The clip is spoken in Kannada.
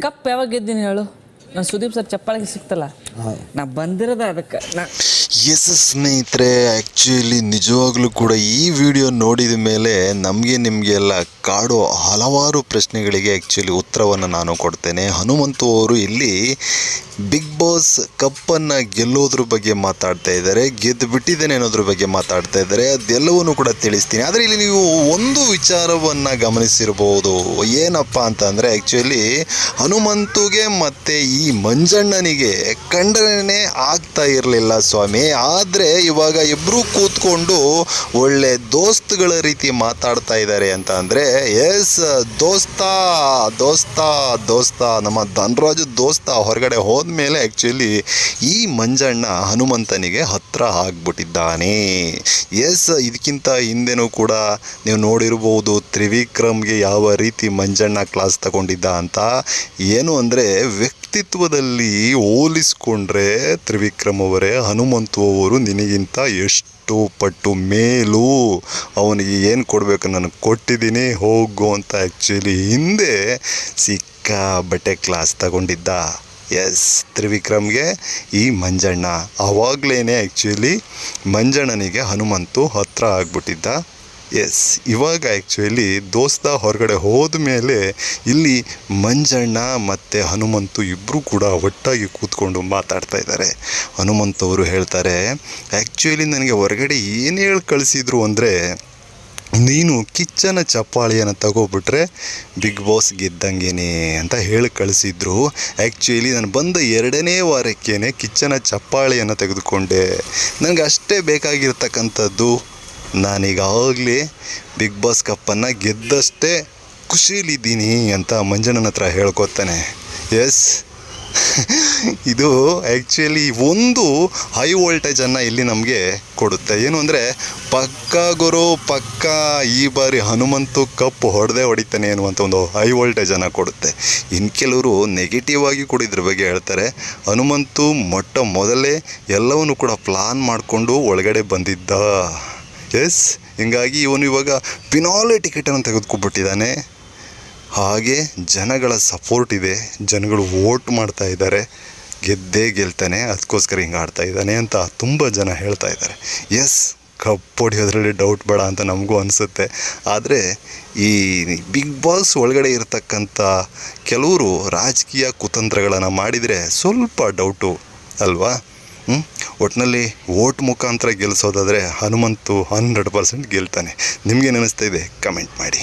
ಕಪ್ ಯಾವಾಗ ಗೆದ್ದೀನಿ ಹೇಳು? ನಾನು ಸುದೀಪ್ ಸರ್ ಚಪ್ಪಾಳಿಗೆ ಸಿಕ್ತಲ್ಲ, ನಾ ಬಂದಿರೋದ ಅದಕ್ಕೆ. ಎಸ್ ಸ್ನೇಹಿತರೆ, ಆ್ಯಕ್ಚುಲಿ ನಿಜವಾಗ್ಲೂ ಕೂಡ ಈ ವಿಡಿಯೋ ನೋಡಿದ ಮೇಲೆ ನಮಗೆ ನಿಮಗೆಲ್ಲ ಕಾಡೋ ಹಲವಾರು ಪ್ರಶ್ನೆಗಳಿಗೆ ಆ್ಯಕ್ಚುಲಿ ಉತ್ತರವನ್ನು ನಾನು ಕೊಡ್ತೇನೆ. ಹನುಮಂತು ಅವರು ಇಲ್ಲಿ ಬಿಗ್ ಬಾಸ್ ಕಪ್ಪನ್ನು ಗೆಲ್ಲೋದ್ರ ಬಗ್ಗೆ ಮಾತಾಡ್ತಾ ಇದ್ದಾರೆ, ಗೆದ್ದು ಬಿಟ್ಟಿದ್ದೇನೆ ಅನ್ನೋದ್ರ ಬಗ್ಗೆ ಮಾತಾಡ್ತಾ ಇದ್ದಾರೆ. ಅದೆಲ್ಲವನ್ನೂ ಕೂಡ ತಿಳಿಸ್ತೀನಿ. ಆದರೆ ಇಲ್ಲಿ ನೀವು ಒಂದು ವಿಚಾರವನ್ನು ಗಮನಿಸಿರ್ಬೋದು. ಏನಪ್ಪ ಅಂತಂದರೆ ಆ್ಯಕ್ಚುಲಿ ಹನುಮಂತುಗೆ ಮತ್ತು ಈ ಮಂಜಣ್ಣನಿಗೆ ಖಂಡನೆ ಆಗ್ತಾ ಇರಲಿಲ್ಲ ಸ್ವಾಮಿ. ಆದರೆ ಇವಾಗ ಇಬ್ಬರು ಕೂತ್ಕೊಂಡು ಒಳ್ಳೆ ದೋಸ್ತುಗಳ ರೀತಿ ಮಾತಾಡ್ತಾ ಇದ್ದಾರೆ ಅಂತ ಅಂದರೆ, ಎಸ್ ದೋಸ್ತ ದೋಸ್ತ ದೋಸ್ತ ನಮ್ಮ ಧನರಾಜು ದೋಸ್ತ ಹೊರಗಡೆ ಹೋದ್ಮೇಲೆ ಆ್ಯಕ್ಚುಲಿ ಈ ಮಂಜಣ್ಣ ಹನುಮಂತನಿಗೆ ಹತ್ತಿರ ಆಗ್ಬಿಟ್ಟಿದ್ದಾನೆ. ಎಸ್, ಇದಕ್ಕಿಂತ ಹಿಂದೆನೂ ಕೂಡ ನೀವು ನೋಡಿರ್ಬೋದು ತ್ರಿವಿಕ್ರಮ್ಗೆ ಯಾವ ರೀತಿ ಮಂಜಣ್ಣ ಕ್ಲಾಸ್ ತಗೊಂಡಿದ್ದ ಅಂತ. ಏನು ಅಂದರೆ ವ್ಯಕ್ತಿತ್ವದಲ್ಲಿ ಹೋಲಿಸ್ಕೊಂಡ್ರೆ ತ್ರಿವಿಕ್ರಮ್ ಅವರೇ ಹನುಮಂತು ಅವರು ನಿನಗಿಂತ ಎಷ್ಟು ಪಟ್ಟು ಮೇಲೂ, ಅವನಿಗೆ ಏನು ಕೊಡಬೇಕು ನನಗೆ ಕೊಟ್ಟಿದ್ದೀನಿ ಹೋಗು ಅಂತ ಆ್ಯಕ್ಚುಲಿ ಹಿಂದೆ ಸಿಕ್ಕಾಬಟ್ಟೆ ಕ್ಲಾಸ್ ತಗೊಂಡಿದ್ದ. ಎಸ್, ತ್ರಿವಿಕ್ರಮ್ಗೆ ಈ ಮಂಜಣ್ಣ ಆವಾಗಲೇ ಆ್ಯಕ್ಚುಲಿ ಮಂಜಣ್ಣನಿಗೆ ಹನುಮಂತು ಹತ್ತಿರ ಆಗ್ಬಿಟ್ಟಿದ್ದ. ಎಸ್, ಇವಾಗ ಆ್ಯಕ್ಚುಲಿ ದೋಸ್ತ ಹೊರಗಡೆ ಹೋದ ಮೇಲೆ ಇಲ್ಲಿ ಮಂಜಣ್ಣ ಮತ್ತು ಹನುಮಂತು ಇಬ್ಬರು ಕೂಡ ಒಟ್ಟಾಗಿ ಕೂತ್ಕೊಂಡು ಮಾತಾಡ್ತಾ ಇದ್ದಾರೆ. ಹನುಮಂತು ಅವರು ಹೇಳ್ತಾರೆ, ಆ್ಯಕ್ಚುಲಿ ನನಗೆ ಹೊರಗಡೆ ಏನು ಹೇಳಿ ಕಳಿಸಿದ್ರು ಅಂದರೆ, ನೀನು ಕಿಚ್ಚನ ಚಪ್ಪಾಳಿಯನ್ನು ತಗೋಬಿಟ್ರೆ ಬಿಗ್ ಬಾಸ್ ಗೆದ್ದಂಗೆನೆ ಅಂತ ಹೇಳಿ ಕಳಿಸಿದ್ರು. ಆ್ಯಕ್ಚುಲಿ ನಾನು ಬಂದ 2ನೇ ವಾರಕ್ಕೇ ಕಿಚ್ಚನ ಚಪ್ಪಾಳಿಯನ್ನು ತೆಗೆದುಕೊಂಡೆ. ನನಗೆ ಅಷ್ಟೇ ಬೇಕಾಗಿರ್ತಕ್ಕಂಥದ್ದು. ನಾನೀಗಾಗಲೇ ಬಿಗ್ ಬಾಸ್ ಕಪ್ಪನ್ನು ಗೆದ್ದಷ್ಟೇ ಖುಷಿಲಿದ್ದೀನಿ ಅಂತ ಮಂಜಣ್ಣನ ಹತ್ರ ಹೇಳ್ಕೊತಾನೆ. ಎಸ್, ಇದು ಆ್ಯಕ್ಚುಲಿ ಒಂದು ಹೈ ವೋಲ್ಟೇಜನ್ನು ಇಲ್ಲಿ ನಮಗೆ ಕೊಡುತ್ತೆ. ಏನು ಅಂದರೆ ಪಕ್ಕಾ ಗುರು ಪಕ್ಕಾ ಈ ಬಾರಿ ಹನುಮಂತು ಕಪ್ ಹೊಡಿತಾನೆ ಅನ್ನುವಂಥ ಒಂದು ಹೈ ವೋಲ್ಟೇಜನ್ನು ಕೊಡುತ್ತೆ. ಇನ್ನು ಕೆಲವರು ನೆಗೆಟಿವ್ ಆಗಿ ಕೂಡ ಇದ್ರ ಬಗ್ಗೆ ಹೇಳ್ತಾರೆ. ಹನುಮಂತು ಮೊದಲೇ ಎಲ್ಲವನ್ನೂ ಕೂಡ ಪ್ಲಾನ್ ಮಾಡಿಕೊಂಡು ಒಳಗಡೆ ಬಂದಿದ್ದ. ಎಸ್, ಹೀಗಾಗಿ ಇವನು ಇವಾಗ ಫಿನಾಲೆ ಟಿಕೆಟನ್ನು ತೆಗೆದುಕೊಬಿಟ್ಟಿದ್ದಾನೆ. ಹಾಗೆ ಜನಗಳ ಸಪೋರ್ಟ್ ಇದೆ, ಜನಗಳು ವೋಟ್ ಮಾಡ್ತಾ ಇದ್ದಾರೆ, ಗೆದ್ದೇ ಗೆಲ್ತಾನೆ, ಅದಕ್ಕೋಸ್ಕರ ಹಿಂಗೆ ಆಡ್ತಾ ಇದ್ದಾನೆ ಅಂತ ತುಂಬ ಜನ ಹೇಳ್ತಾ ಇದ್ದಾರೆ. ಎಸ್, ಕಪ್ ಹೊಡೆಯೋದ್ರಲ್ಲಿ ಡೌಟ್ ಬೇಡ ಅಂತ ನಮಗೂ ಅನಿಸುತ್ತೆ. ಆದರೆ ಈ ಬಿಗ್ ಬಾಸ್ ಒಳಗಡೆ ಇರತಕ್ಕಂಥ ಕೆಲವರು ರಾಜಕೀಯ ಕುತಂತ್ರಗಳನ್ನು ಮಾಡಿದರೆ ಸ್ವಲ್ಪ ಡೌಟು ಅಲ್ವಾ? ಒಟ್ಟಿನಲ್ಲಿ ವೋಟ್ ಮುಖಾಂತರ ಗೆಲ್ಲಿಸೋದಾದರೆ ಹನುಮಂತು 100% ಗೆಲ್ತಾನೆ. ನಿಮಗೇನು ಅನ್ನಿಸ್ತಾ ಇದೆ ಕಮೆಂಟ್ ಮಾಡಿ.